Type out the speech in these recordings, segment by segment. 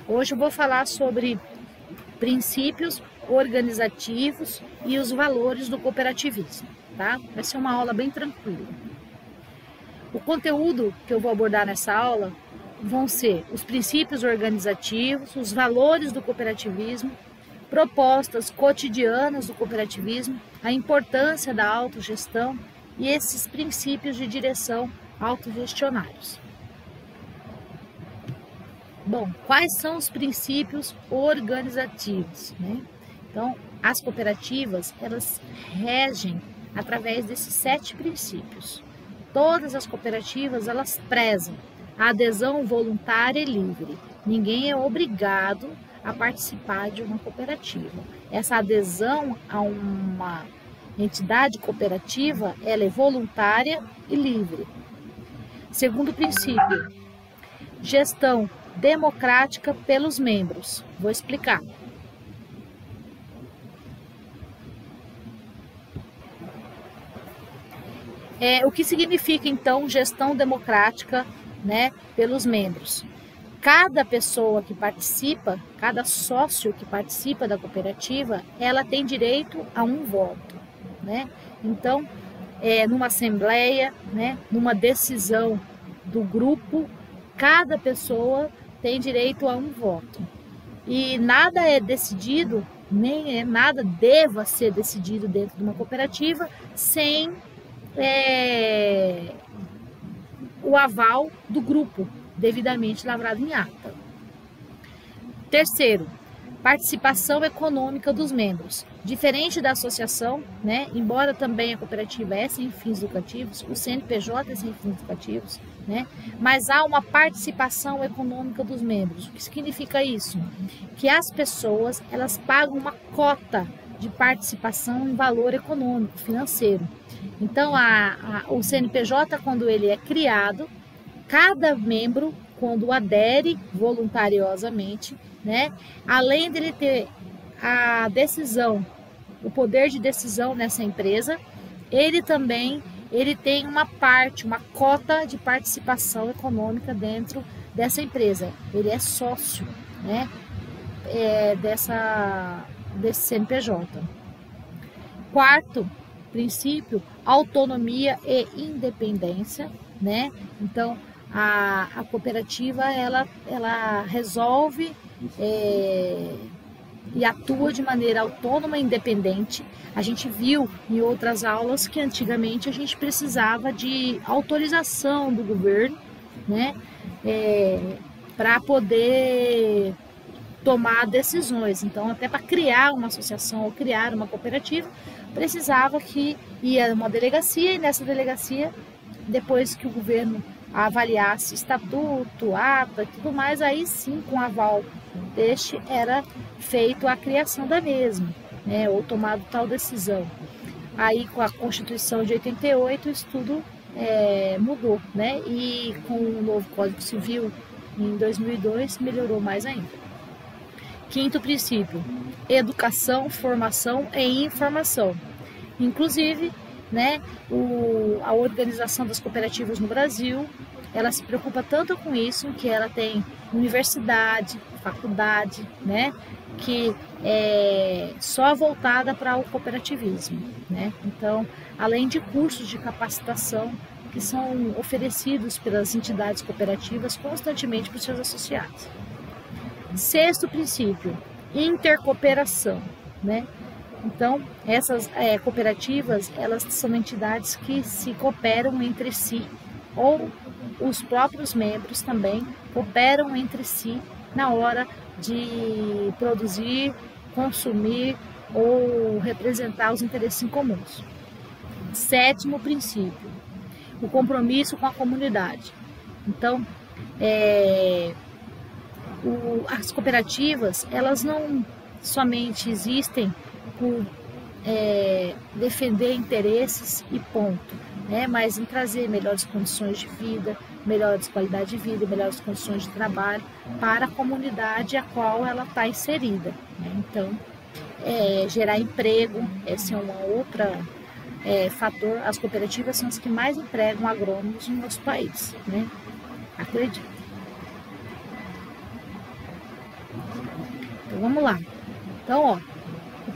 Hoje eu vou falar sobre princípios organizativos e os valores do cooperativismo, tá? Vai ser uma aula bem tranquila. O conteúdo que eu vou abordar nessa aula vão ser os princípios organizativos, os valores do cooperativismo, propostas cotidianas do cooperativismo, a importância da autogestão e esses princípios de direção autogestionários. Bom, quais são os princípios organizativos, né? Então, as cooperativas, elas regem através desses 7 princípios. Todas as cooperativas, elas prezam a adesão voluntária e livre. Ninguém é obrigado a participar de uma cooperativa. Essa adesão a uma entidade cooperativa, ela é voluntária e livre. Segundo princípio, gestão democrática pelos membros. Vou explicar. O que significa, então, gestão democrática, né, pelos membros? Cada pessoa que participa, cada sócio que participa da cooperativa, ela tem direito a um voto, né? Então, numa assembleia, né, numa decisão do grupo, cada pessoa tem direito a um voto. E nada é decidido, nem nada deva ser decidido dentro de uma cooperativa sem o aval do grupo, devidamente lavrado em ata. Terceiro, participação econômica dos membros. Diferente da associação, né, embora também a cooperativa é sem fins lucrativos, o CNPJ é sem fins lucrativos, né, mas há uma participação econômica dos membros. O que significa isso? Que as pessoas, elas pagam uma cota de participação em valor econômico, financeiro. Então, o CNPJ, quando ele é criado, cada membro, quando adere voluntariosamente, né, além dele ter a decisão, o poder de decisão nessa empresa, ele também tem uma parte, uma cota de participação econômica dentro dessa empresa. Ele é sócio, né, desse CNPJ. Quarto princípio, autonomia e independência, né? Então, a cooperativa, ela resolve e atua de maneira autônoma e independente. A gente viu em outras aulas que antigamente a gente precisava de autorização do governo, né? Para poder tomar decisões. Então, até para criar uma associação ou criar uma cooperativa, precisava que ia uma delegacia, e nessa delegacia, depois que o governo avaliasse estatuto, ata e tudo mais, aí sim, com aval deste, era feito a criação da mesma, né, ou tomado tal decisão. Aí, com a Constituição de 88, isso tudo mudou, né, e com o novo Código Civil, em 2002, melhorou mais ainda. Quinto princípio, educação, formação e informação. Inclusive, né, a organização das cooperativas no Brasil, ela se preocupa tanto com isso, que ela tem universidade, faculdade, né, que é só voltada para o cooperativismo, né? Então, além de cursos de capacitação que são oferecidos pelas entidades cooperativas constantemente para os seus associados. Sexto princípio, intercooperação, né? Então, essas cooperativas, elas são entidades que se cooperam entre si, ou os próprios membros também cooperam entre si na hora de produzir, consumir ou representar os interesses em comuns. Sétimo princípio, o compromisso com a comunidade. Então, as cooperativas, elas não somente existem por defender interesses e ponto, né? Mas em trazer melhores condições de vida, melhores qualidade de vida, melhores condições de trabalho para a comunidade a qual ela está inserida, né? Então, gerar emprego, esse é uma outra fator. As cooperativas são as que mais empregam agrônomos no nosso país, né? Acredito. Então, vamos lá. Então, ó,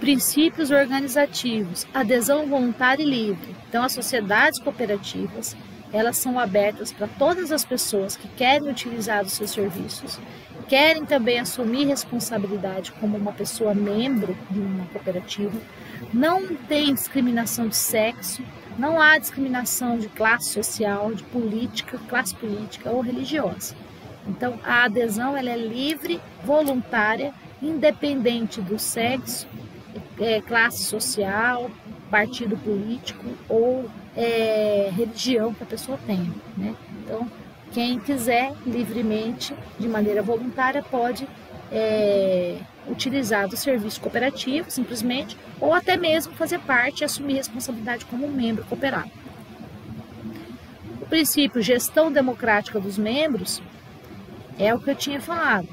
princípios organizativos, adesão voluntária e livre. Então, as sociedades cooperativas, elas são abertas para todas as pessoas que querem utilizar os seus serviços, querem também assumir responsabilidade como uma pessoa membro de uma cooperativa. Não tem discriminação de sexo, não há discriminação de classe social, de política, classe política ou religiosa. Então, a adesão ela é livre, voluntária, independente do sexo, classe social, partido político ou religião que a pessoa tenha, né? Então, quem quiser livremente, de maneira voluntária, pode utilizar do serviço cooperativo, simplesmente, ou até mesmo fazer parte e assumir responsabilidade como um membro cooperado. O princípio gestão democrática dos membros é o que eu tinha falado.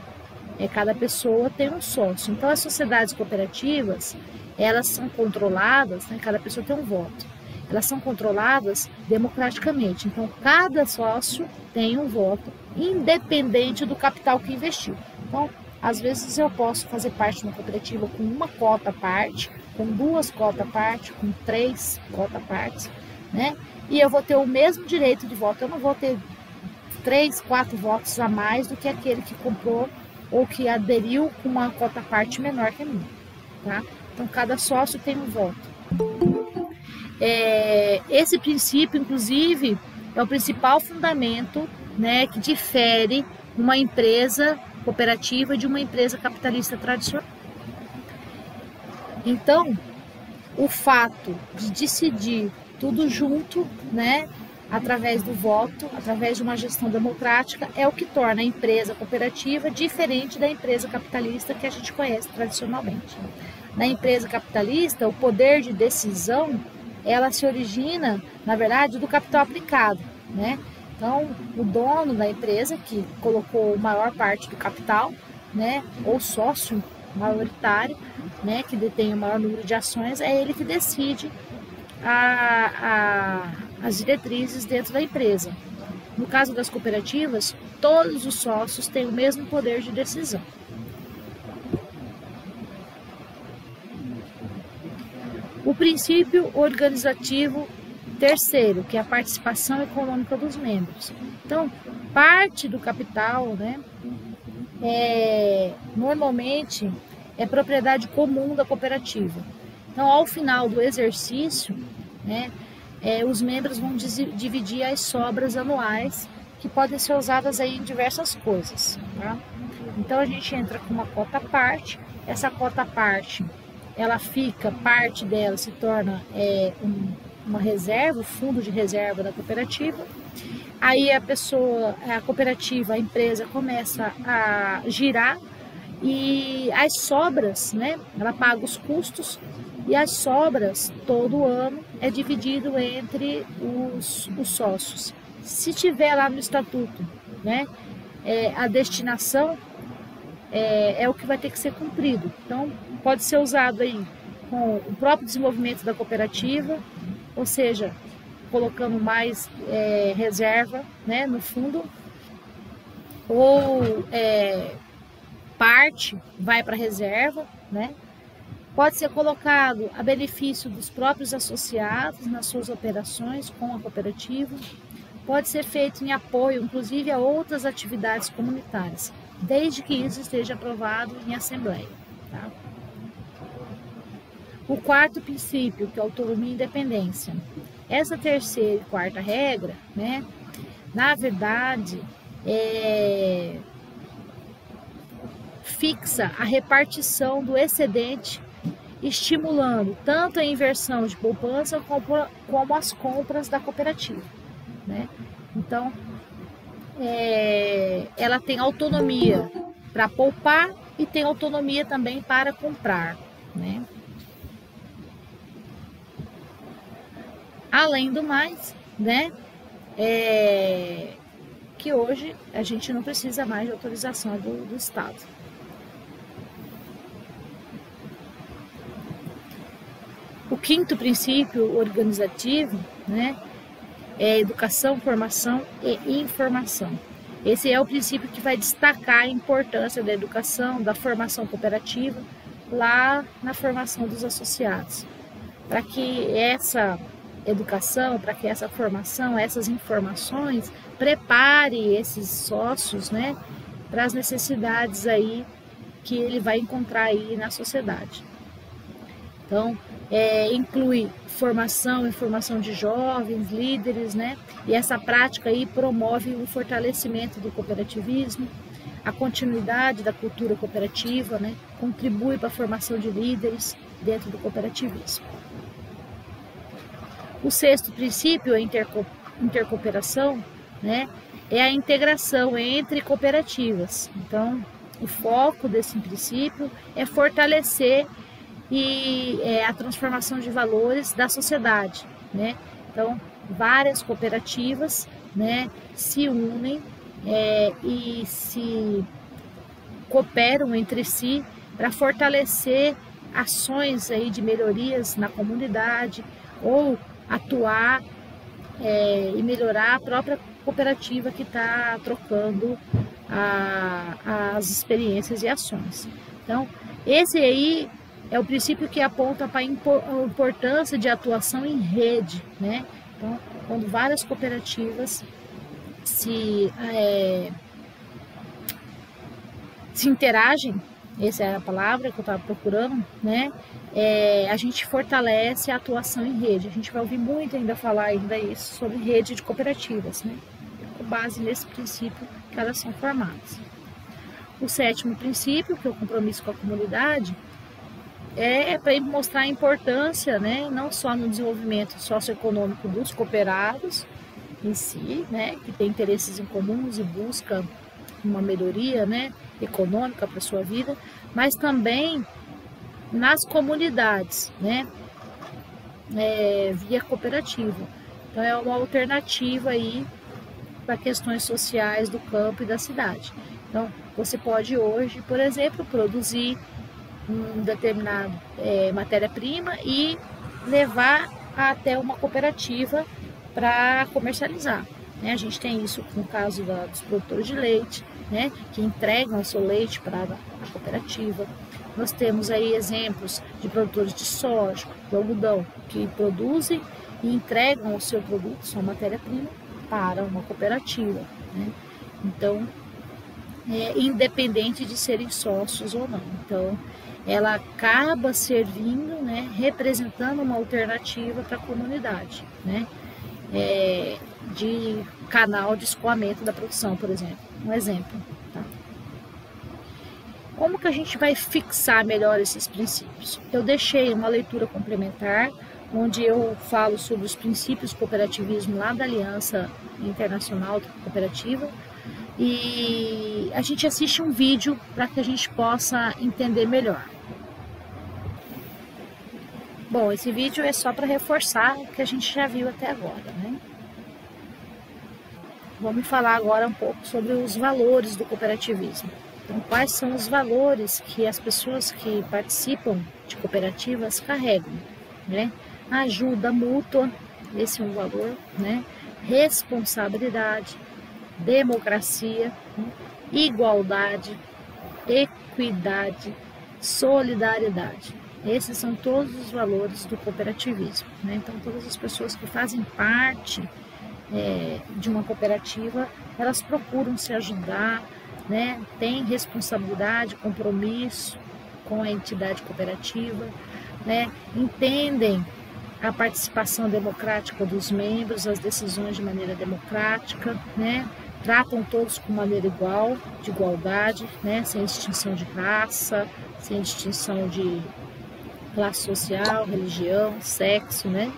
Cada pessoa tem um sócio. Então, as sociedades cooperativas, elas são controladas, né, cada pessoa tem um voto. Elas são controladas democraticamente. Então, cada sócio tem um voto, independente do capital que investiu. Então, às vezes eu posso fazer parte de uma cooperativa com uma cota à parte, com 2 cotas à parte, com 3 cotas à parte, né? E eu vou ter o mesmo direito de voto. Eu não vou ter 3, 4 votos a mais do que aquele que comprou ou que aderiu com uma cota à parte menor que a minha, tá? Então, cada sócio tem um voto. Esse princípio, inclusive, é o principal fundamento, né, que difere uma empresa cooperativa de uma empresa capitalista tradicional. Então, o fato de decidir tudo junto, né, através do voto, através de uma gestão democrática, é o que torna a empresa cooperativa diferente da empresa capitalista que a gente conhece tradicionalmente. Na empresa capitalista, o poder de decisão, ela se origina, na verdade, do capital aplicado, né? Então, o dono da empresa, que colocou a maior parte do capital, né, ou sócio maioritário, né, que detém o maior número de ações, é ele que decide as diretrizes dentro da empresa. No caso das cooperativas, todos os sócios têm o mesmo poder de decisão. O princípio organizativo terceiro, que é a participação econômica dos membros. Então, parte do capital, né, normalmente é propriedade comum da cooperativa. Então, ao final do exercício, né, os membros vão dividir as sobras anuais que podem ser usadas aí em diversas coisas, tá? Então, a gente entra com uma cota à parte. Essa cota à parte, ela fica, parte dela se torna uma reserva, o fundo de reserva da cooperativa. Aí a cooperativa, a empresa começa a girar e as sobras, né, ela paga os custos e as sobras todo ano é dividido entre os sócios. Se tiver lá no estatuto, né, a destinação é o que vai ter que ser cumprido. Então, pode ser usado aí com o próprio desenvolvimento da cooperativa, ou seja, colocando mais reserva, né, no fundo, ou parte vai para a reserva, né? Pode ser colocado a benefício dos próprios associados nas suas operações com a cooperativa. Pode ser feito em apoio, inclusive, a outras atividades comunitárias, desde que isso esteja aprovado em assembleia, tá? O quarto princípio, que é autonomia e independência. Essa terceira e quarta regra, né, na verdade, fixa a repartição do excedente, estimulando tanto a inversão de poupança como as compras da cooperativa, né? Então, ela tem autonomia para poupar e tem autonomia também para comprar, né? Além do mais, né, que hoje a gente não precisa mais de autorização do Estado. O quinto princípio organizativo, né, é educação, formação e informação. Esse é o princípio que vai destacar a importância da educação, da formação cooperativa, lá na formação dos associados. Para que essa educação, para que essa formação, essas informações prepare esses sócios, né, para as necessidades aí que ele vai encontrar aí na sociedade. Então, inclui formação e formação de jovens, líderes, né? E essa prática aí promove o fortalecimento do cooperativismo, a continuidade da cultura cooperativa, né? Contribui para a formação de líderes dentro do cooperativismo. O sexto princípio, a intercooperação, né? É a integração entre cooperativas. Então, o foco desse princípio é fortalecer a transformação de valores da sociedade, né? Então, várias cooperativas, né, se unem e se cooperam entre si para fortalecer ações aí de melhorias na comunidade ou atuar e melhorar a própria cooperativa que está trocando as experiências e ações. Então, esse aí é o princípio que aponta para a importância de atuação em rede, né? Então, quando várias cooperativas se interagem, essa é a palavra que eu estava procurando, né? A gente fortalece a atuação em rede. A gente vai ouvir muito ainda falar ainda isso sobre rede de cooperativas, né? Com base nesse princípio que elas são formadas. O sétimo princípio, que é o compromisso com a comunidade, é para mostrar a importância, né, não só no desenvolvimento socioeconômico dos cooperados em si, né, que tem interesses em comuns e busca uma melhoria, né, econômica para a sua vida, mas também nas comunidades, né, via cooperativa. Então é uma alternativa aí para questões sociais do campo e da cidade. Então você pode hoje, por exemplo, produzir um determinado matéria-prima e levar até uma cooperativa para comercializar, né? A gente tem isso no caso dos produtores de leite, né, que entregam o seu leite para a cooperativa. Nós temos aí exemplos de produtores de soja, de algodão, que produzem e entregam o seu produto, sua matéria-prima, para uma cooperativa, né? Então, independente de serem sócios ou não. Então, ela acaba servindo, né, representando uma alternativa para a comunidade, né, de canal de escoamento da produção, por exemplo. Um exemplo. Tá? Como que a gente vai fixar melhor esses princípios? Eu deixei uma leitura complementar, onde eu falo sobre os princípios do cooperativismo lá da Aliança Internacional Cooperativa, e a gente assiste um vídeo para que a gente possa entender melhor. Bom, esse vídeo é só para reforçar o que a gente já viu até agora, né? Vamos falar agora um pouco sobre os valores do cooperativismo. Então, quais são os valores que as pessoas que participam de cooperativas carregam, né? Ajuda mútua, esse é um valor, né? Responsabilidade, democracia, igualdade, equidade, solidariedade. Esses são todos os valores do cooperativismo, né? Então, todas as pessoas que fazem parte de uma cooperativa, elas procuram se ajudar, né? Têm responsabilidade, compromisso com a entidade cooperativa, né? Entendem a participação democrática dos membros, as decisões de maneira democrática, né? Tratam todos com maneira igual, de igualdade, né? Sem distinção de raça, sem distinção de classe social, religião, sexo, né?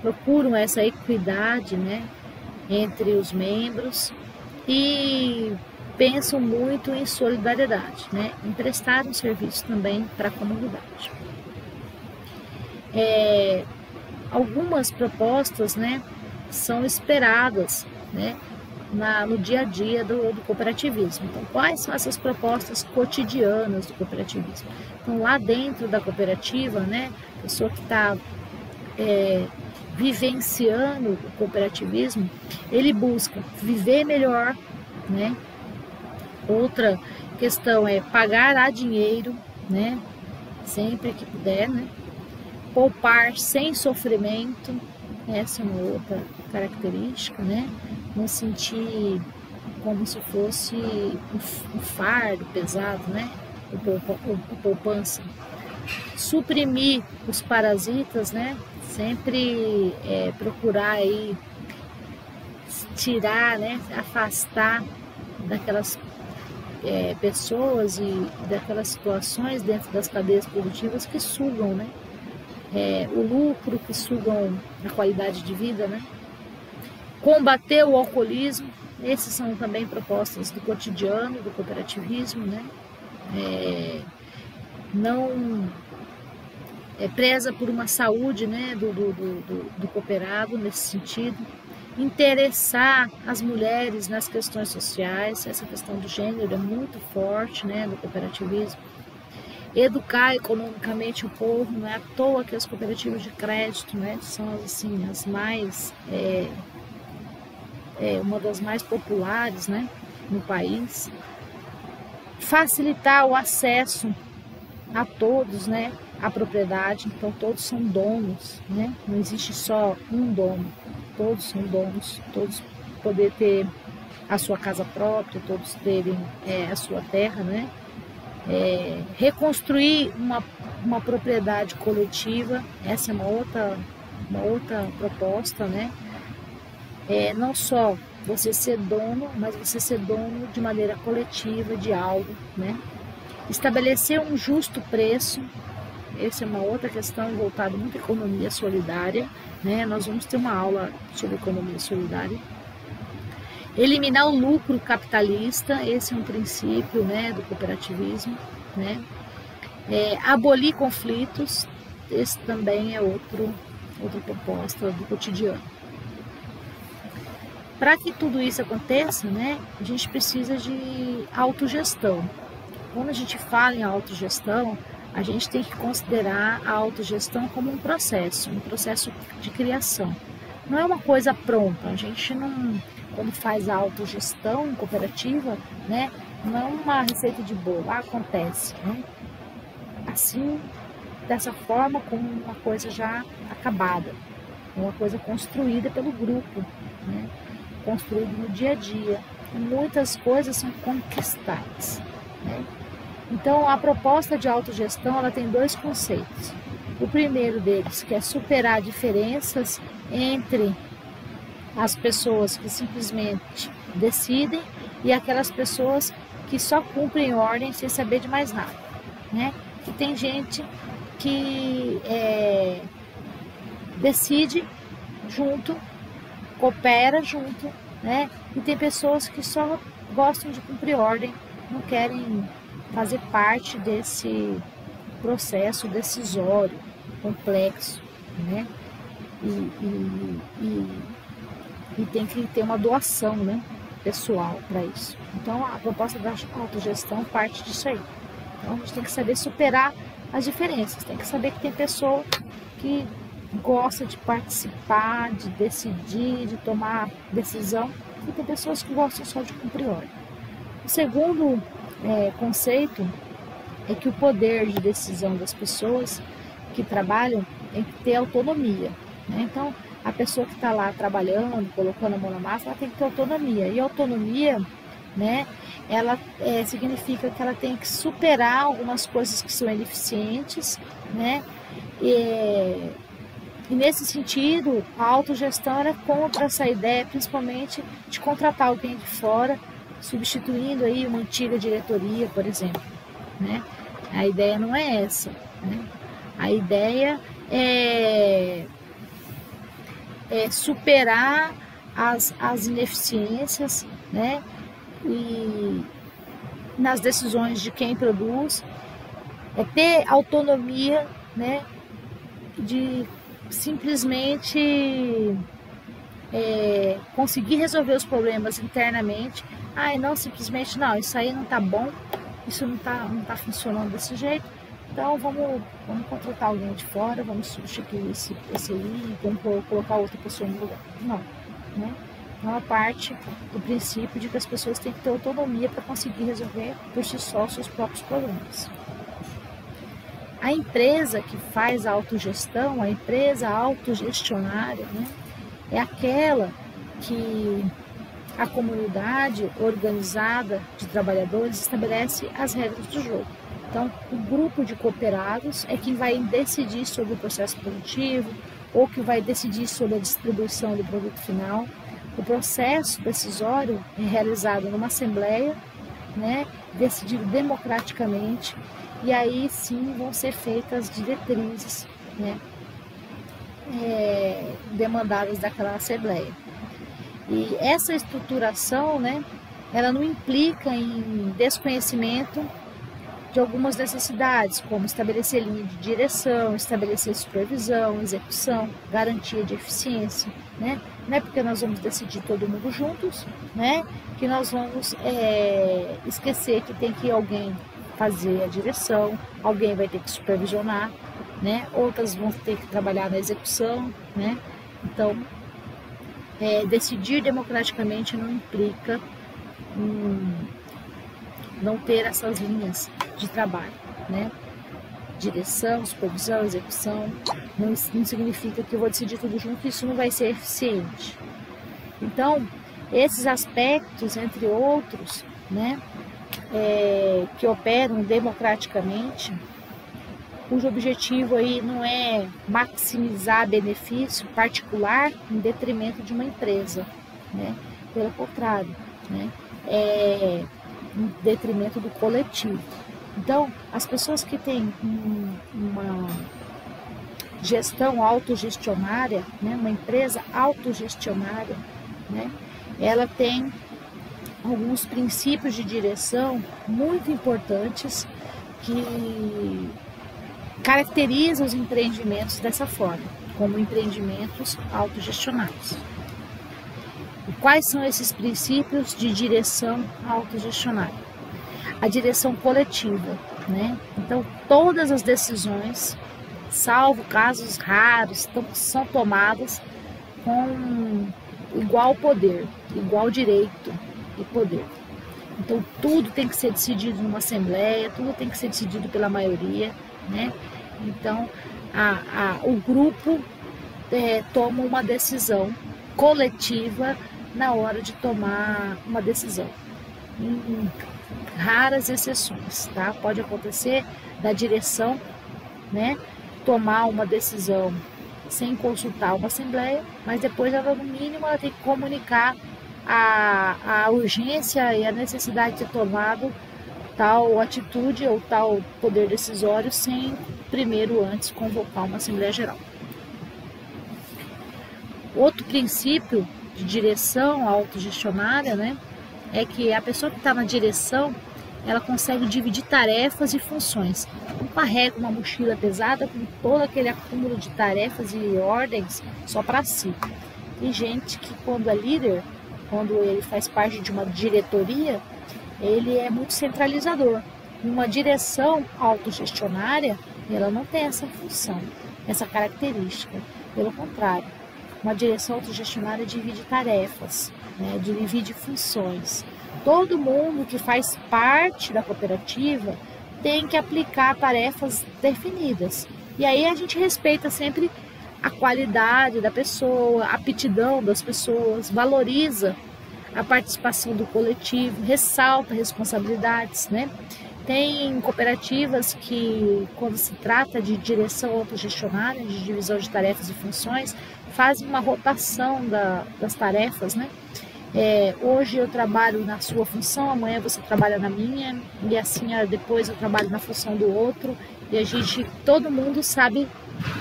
Procuram essa equidade, né, entre os membros e pensam muito em solidariedade, né? Em prestar um serviço também para a comunidade. Algumas propostas, né, são esperadas, né, no dia a dia do cooperativismo. Então, quais são essas propostas cotidianas do cooperativismo? Então, lá dentro da cooperativa, né, a pessoa que está vivenciando o cooperativismo, ele busca viver melhor, né? Outra questão é pagar a dinheiro, né? Sempre que puder, né? Poupar sem sofrimento, essa é uma outra característica, né? Não sentir como se fosse um fardo pesado, né? A poupança. Suprimir os parasitas, né? Sempre procurar aí tirar, né? Afastar daquelas pessoas e daquelas situações dentro das cadeias produtivas que sugam, né? O lucro, que sugam a qualidade de vida, né? Combater o alcoolismo, esses são também propostas do cotidiano, do cooperativismo, né? Não preza por uma saúde, né, do cooperado nesse sentido. Interessar as mulheres nas questões sociais, essa questão do gênero é muito forte, né, no cooperativismo. Educar economicamente o povo, não é à toa que as cooperativas de crédito, né, são assim, as mais, uma das mais populares, né, no país. Facilitar o acesso a todos, né, à propriedade, então todos são donos, né, não existe só um dono, todos são donos, todos poder ter a sua casa própria, todos terem a sua terra, né, reconstruir uma propriedade coletiva, essa é uma outra proposta, né, não só você ser dono, mas você ser dono de maneira coletiva de algo, né, estabelecer um justo preço, essa é uma outra questão voltada muito à economia solidária, né? Nós vamos ter uma aula sobre economia solidária. Eliminar o lucro capitalista, esse é um princípio, né, do cooperativismo, né? Abolir conflitos, esse também é outra proposta do cotidiano. Para que tudo isso aconteça, né, a gente precisa de autogestão. Quando a gente fala em autogestão, a gente tem que considerar a autogestão como um processo de criação. Não é uma coisa pronta, a gente não, quando faz a autogestão em cooperativa, né, não é uma receita de bolo, acontece, né? Assim, dessa forma, como uma coisa já acabada, uma coisa construída pelo grupo, né, construída no dia a dia. E muitas coisas são conquistadas, né? Então, a proposta de autogestão, ela tem dois conceitos. O primeiro deles, que é superar diferenças entre as pessoas que simplesmente decidem e aquelas pessoas que só cumprem ordem sem saber de mais nada, né? E tem gente que decide junto, coopera junto, né? E tem pessoas que só gostam de cumprir ordem, não querem fazer parte desse processo decisório complexo, né? E tem que ter uma doação, né, pessoal para isso. Então, a proposta da autogestão parte disso aí. Então, a gente tem que saber superar as diferenças, tem que saber que tem pessoa que gosta de participar, de decidir, de tomar decisão, e tem pessoas que gostam só de cumprir ordem. O segundo conceito é que o poder de decisão das pessoas que trabalham tem que ter autonomia, né? Então, a pessoa que está lá trabalhando, colocando a mão na massa, ela tem que ter autonomia. E autonomia, né, ela significa que ela tem que superar algumas coisas que são ineficientes, né? E nesse sentido, a autogestão era contra essa ideia, principalmente de contratar alguém de fora, substituindo aí uma antiga diretoria, por exemplo, né? A ideia não é essa, né? A ideia é superar as ineficiências, né? E nas decisões de quem produz, ter autonomia, né? De simplesmente conseguir resolver os problemas internamente. E não simplesmente, não, isso aí não tá bom, isso não tá funcionando desse jeito, então vamos contratar alguém de fora, vamos substituir esse aí, vamos colocar outra pessoa no lugar. Não, né? uma parte do princípio de que as pessoas têm que ter autonomia para conseguir resolver por si só seus próprios problemas. A empresa que faz a autogestão, a empresa autogestionária, né, é aquela que a comunidade organizada de trabalhadores estabelece as regras do jogo. Então, o grupo de cooperados é quem vai decidir sobre o processo produtivo ou que vai decidir sobre a distribuição do produto final. O processo decisório é realizado numa assembleia, né, decidido democraticamente, e aí sim vão ser feitas as diretrizes, né, demandadas daquela assembleia. E essa estruturação, né, ela não implica em desconhecimento de algumas necessidades, como estabelecer linha de direção, estabelecer supervisão, execução, garantia de eficiência, né? Não é porque nós vamos decidir todo mundo juntos, né, que nós vamos esquecer que tem que alguém fazer a direção, alguém vai ter que supervisionar, né? Outras vão ter que trabalhar na execução, né? Então, decidir democraticamente não implica não ter essas linhas de trabalho, né? Direção, supervisão, execução, não significa que eu vou decidir tudo junto, isso não vai ser eficiente. Então, esses aspectos, entre outros, né, que operam democraticamente, cujo objetivo aí não é maximizar benefício particular em detrimento de uma empresa, né? Pelo contrário, né? Em detrimento do coletivo. Então, as pessoas que têm uma gestão autogestionária, né, uma empresa autogestionária, né, ela tem alguns princípios de direção muito importantes que caracterizam os empreendimentos dessa forma, como empreendimentos autogestionários. E quais são esses princípios de direção autogestionária? A direção coletiva, né? Então, todas as decisões, salvo casos raros, são tomadas com igual poder, igual direito e poder. Então, tudo tem que ser decidido numa assembleia, tudo tem que ser decidido pela maioria, né? Então, o grupo toma uma decisão coletiva na hora de tomar uma decisão. Em raras exceções, tá? Pode acontecer da direção, né, tomar uma decisão sem consultar uma assembleia, mas depois ela, no mínimo, ela tem que comunicar a urgência e a necessidade de ter tomado tal atitude ou tal poder decisório sem primeiro antes convocar uma Assembleia Geral. Outro princípio de direção autogestionária, né, é que a pessoa que está na direção, ela consegue dividir tarefas e funções. Não carrega uma mochila pesada com todo aquele acúmulo de tarefas e ordens só para si. Tem gente que, quando é líder, quando ele faz parte de uma diretoria, ele é muito centralizador. Uma direção autogestionária, ela não tem essa função, essa característica. Pelo contrário, uma direção autogestionária divide tarefas, né, divide funções. Todo mundo que faz parte da cooperativa tem que aplicar tarefas definidas. E aí a gente respeita sempre a qualidade da pessoa, a aptidão das pessoas, valoriza a participação do coletivo, ressalta responsabilidades, né? Tem cooperativas que, quando se trata de direção autogestionária, de divisão de tarefas e funções, fazem uma rotação das tarefas, né? Hoje eu trabalho na sua função, amanhã você trabalha na minha, e assim depois eu trabalho na função do outro, e todo mundo sabe,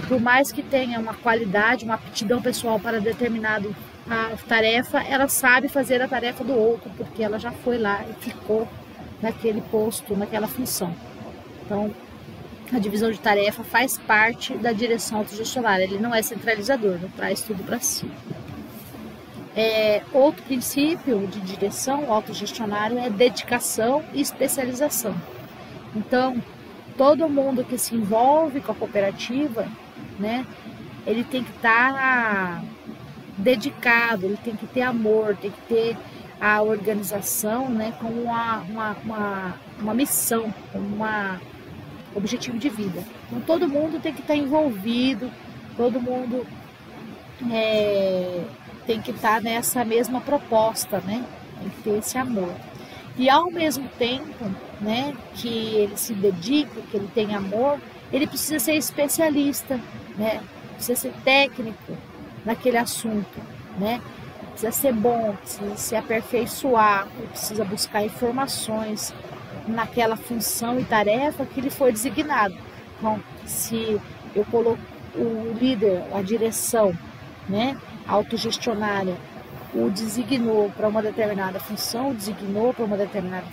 por mais que tenha uma qualidade, uma aptidão pessoal para determinada tarefa, ela sabe fazer a tarefa do outro, porque ela já foi lá e ficou naquele posto, naquela função. Então, a divisão de tarefa faz parte da direção autogestionária, ele não é centralizador, não traz tudo para si. Outro princípio de direção autogestionário é dedicação e especialização. Então, todo mundo que se envolve com a cooperativa, né, ele tem que estar dedicado, ele tem que ter amor, tem que ter a organização, né, como uma missão, como um objetivo de vida. Então todo mundo tem que estar envolvido, todo mundo tem que estar nessa mesma proposta, né? Tem que ter esse amor. E ao mesmo tempo, né, que ele se dedica, que ele tem amor, ele precisa ser especialista, né? Precisa ser técnico naquele assunto, né? Precisa ser bom, precisa se aperfeiçoar, precisa buscar informações naquela função e tarefa que ele foi designado. Então, se eu coloco o líder, a direção, né, autogestionária, o designou para uma determinada função, o designou para uma determinada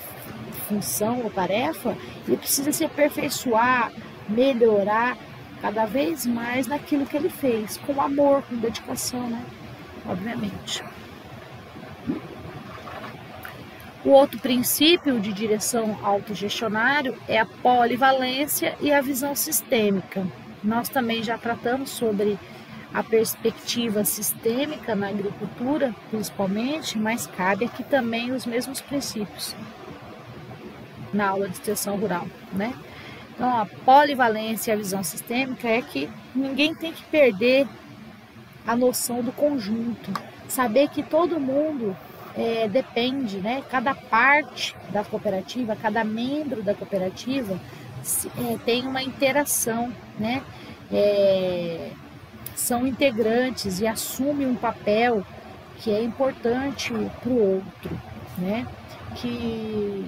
função ou tarefa, ele precisa se aperfeiçoar, melhorar cada vez mais naquilo que ele fez, com amor, com dedicação, né? Obviamente. O outro princípio de direção autogestionário é a polivalência e a visão sistêmica. Nós também já tratamos sobre a perspectiva sistêmica na agricultura, principalmente, mas cabe aqui também os mesmos princípios na aula de extensão rural, né? Então, a polivalência e a visão sistêmica é que ninguém tem que perder a noção do conjunto, saber que todo mundo depende, né? Cada parte da cooperativa, cada membro da cooperativa tem uma interação, né? São integrantes e assumem um papel que é importante para o outro, né? Que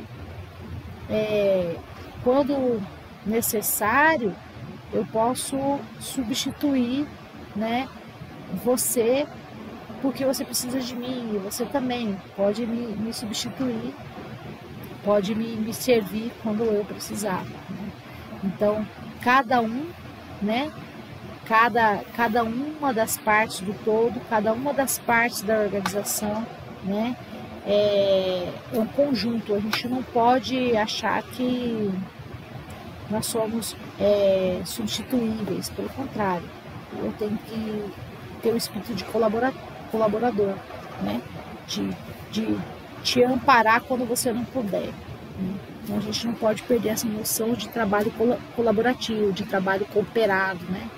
quando necessário eu posso substituir, né, você, porque você precisa de mim, e você também pode me substituir, pode me servir quando eu precisar, né? Então cada um, né, cada uma das partes do todo, cada uma das partes da organização, né, é um conjunto. A gente não pode achar que nós somos substituíveis, pelo contrário, eu tenho que ter o espírito de colaborador, né, de te amparar quando você não puder, né? Então a gente não pode perder essa noção de trabalho colaborativo, de trabalho cooperado, né?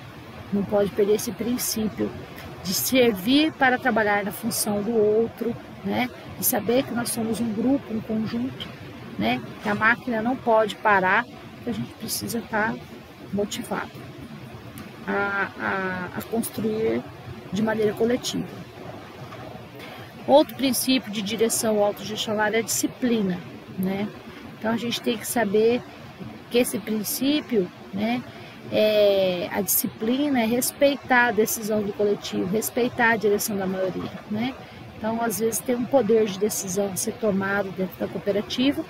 Não pode perder esse princípio de servir para trabalhar na função do outro, né? E saber que nós somos um grupo, um conjunto, né? Que a máquina não pode parar, que a gente precisa estar motivado a construir de maneira coletiva. Outro princípio de direção autogestionária é a disciplina, né? Então a gente tem que saber que esse princípio, né, a disciplina é respeitar a decisão do coletivo, respeitar a direção da maioria, né? Então, às vezes, tem um poder de decisão a ser tomado dentro da cooperativa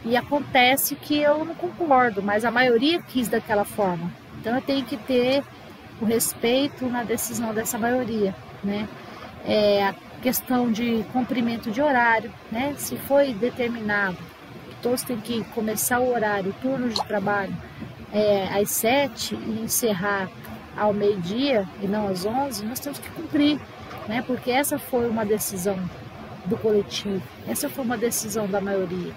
e acontece que eu não concordo, mas a maioria quis daquela forma. Então, eu tenho que ter o respeito na decisão dessa maioria, né? A questão de cumprimento de horário, né? Se foi determinado que todos têm que começar o horário, o turno de trabalho, às 7 e encerrar ao meio-dia e não às 11, nós temos que cumprir, né? Porque essa foi uma decisão do coletivo, essa foi uma decisão da maioria.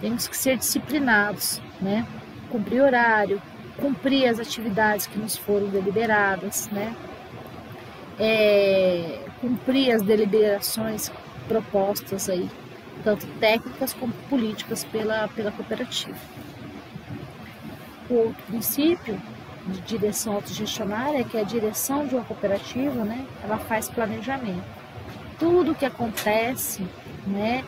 Temos que ser disciplinados, né? Cumprir horário, cumprir as atividades que nos foram deliberadas, né? Cumprir as deliberações propostas aí, tanto técnicas como políticas pela cooperativa. O outro princípio de direção autogestionária é que a direção de uma cooperativa, né, ela faz planejamento. Tudo que acontece, né,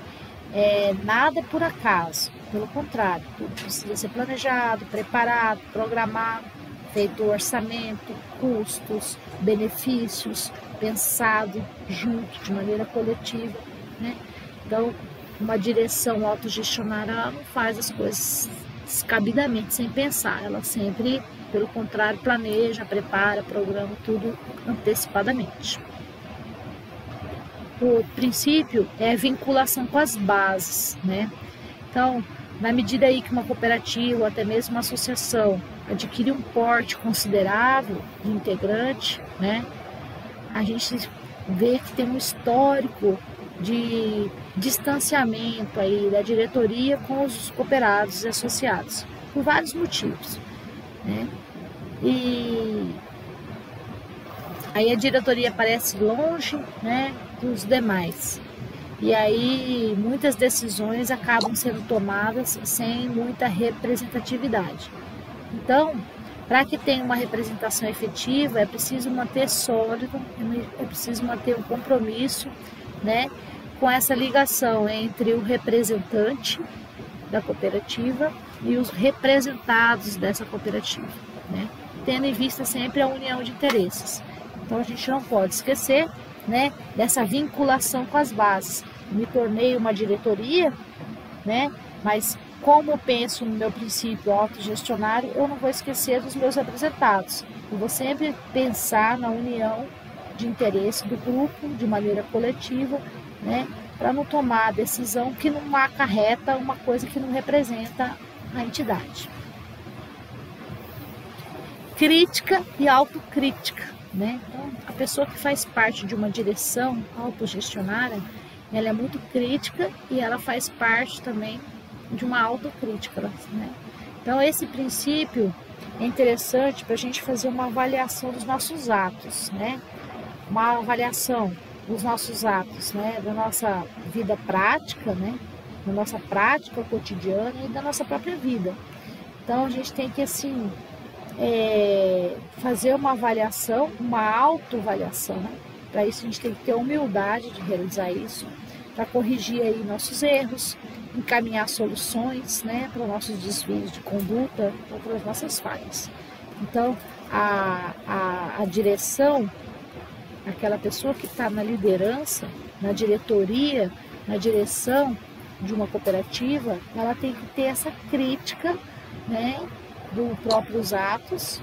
nada é por acaso, pelo contrário, tudo precisa ser planejado, preparado, programado, feito orçamento, custos, benefícios, pensado junto, de maneira coletiva, né? Então, uma direção autogestionária, ela não faz as coisas descabidamente, sem pensar, ela sempre, pelo contrário, planeja, prepara, programa tudo antecipadamente. O princípio é a vinculação com as bases, né? Então, na medida aí que uma cooperativa, ou até mesmo uma associação, adquire um porte considerável de integrante, né? A gente vê que tem um histórico de distanciamento aí da diretoria com os cooperados e associados, por vários motivos, né? E aí a diretoria aparece longe, né, dos demais. E aí muitas decisões acabam sendo tomadas sem muita representatividade. Então, para que tenha uma representação efetiva, é preciso manter sólido, é preciso manter um compromisso, né, com essa ligação entre o representante da cooperativa e os representados dessa cooperativa, né, tendo em vista sempre a união de interesses. Então a gente não pode esquecer, né, dessa vinculação com as bases. Me tornei uma diretoria, né, mas como eu penso no meu princípio autogestionário, eu não vou esquecer dos meus representados. Eu vou sempre pensar na união de interesse do grupo, de maneira coletiva, né, para não tomar a decisão que não acarreta uma coisa que não representa a entidade. Crítica e autocrítica, né? Então, a pessoa que faz parte de uma direção autogestionária, ela é muito crítica e ela faz parte também de uma autocrítica, né? Então, esse princípio é interessante para a gente fazer uma avaliação dos nossos atos, né? Uma avaliação dos nossos atos, né? Da nossa vida prática, né? Da nossa prática cotidiana e da nossa própria vida. Então, a gente tem que, assim, fazer uma avaliação, uma autoavaliação, né? Para isso, a gente tem que ter humildade de realizar isso, para corrigir aí nossos erros, encaminhar soluções, né, para os nossos desvios de conduta ou para as nossas falhas. Então, a direção, aquela pessoa que está na liderança, na diretoria, na direção de uma cooperativa, ela tem que ter essa crítica, né, dos próprios atos,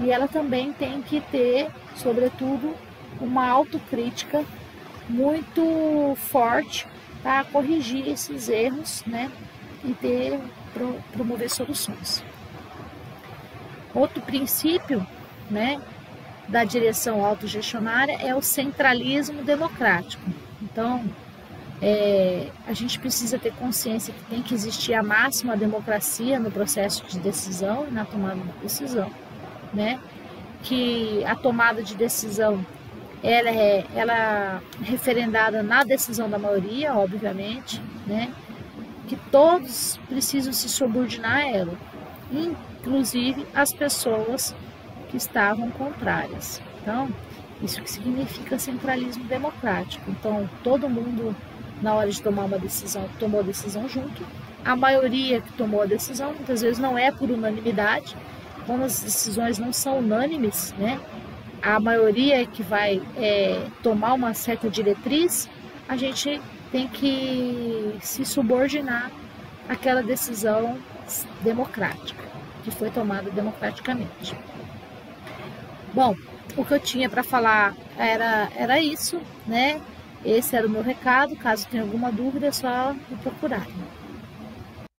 e ela também tem que ter, sobretudo, uma autocrítica muito forte para corrigir esses erros, né, e promover soluções. Outro princípio, né, da direção autogestionária é o centralismo democrático. Então, a gente precisa ter consciência que tem que existir a máxima democracia no processo de decisão e na tomada de decisão, né, que a tomada de decisão ela é referendada na decisão da maioria, obviamente, né? Que todos precisam se subordinar a ela, inclusive as pessoas que estavam contrárias. Então, isso que significa centralismo democrático. Então, todo mundo, na hora de tomar uma decisão, tomou a decisão junto. A maioria que tomou a decisão, muitas vezes não é por unanimidade. Quando as decisões não são unânimes, né? A maioria que vai tomar uma certa diretriz, a gente tem que se subordinar àquela decisão democrática, que foi tomada democraticamente. Bom, o que eu tinha para falar era isso, né? Esse era o meu recado. Caso tenha alguma dúvida, é só me procurar.